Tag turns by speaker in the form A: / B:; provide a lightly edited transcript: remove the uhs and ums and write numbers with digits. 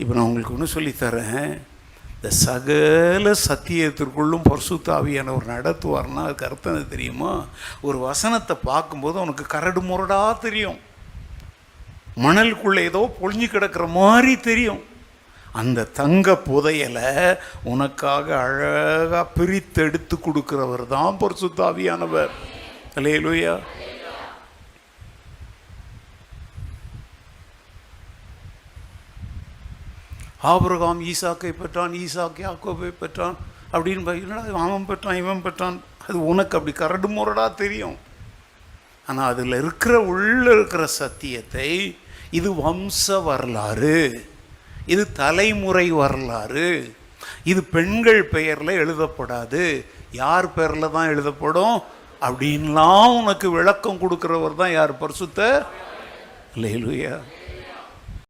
A: இப்போ நான் உங்களுக்கு ஒன்று சொல்லித்தரேன். இந்த சகல சத்தியத்திற்குள்ளும் பரிசுத்த ஆவியானவர் நடத்துவார்னா அதுக்கு அர்த்தம் தெரியுமா? ஒரு வசனத்தை பார்க்கும்போது உனக்கு கரடு முரடாக தெரியும், மணலுக்குள்ளே ஏதோ பொழிஞ்சு கிடக்கிற மாதிரி தெரியும். அந்த தங்க புதையலை உனக்காக அழகாக பிரித்தெடுத்து கொடுக்கிறவர் தான் பரிசுத்த ஆவியானவர். அல்லேலூயா. ஆபிரகாம் ஈசாக்கை பெற்றான், ஈசாக்கு யாக்கோபை பெற்றான் அப்படின்னு அவன் பெற்றான் இவன் பெற்றான். அது உனக்கு அப்படி கரடு முரடாக தெரியும். ஆனால் அதில் இருக்கிற உள்ளே இருக்கிற சத்தியத்தை, இது வம்ச வரலாறு, இது தலைமுறை வரலாறு, இது பெண்கள் பெயரில் எழுதப்படாது, யார் பெயரில் தான் எழுதப்படும் அப்படின்லாம் உனக்கு விளக்கம் கொடுக்குறவர் தான் யார்? பரிசுத்த. அல்லேலூயா.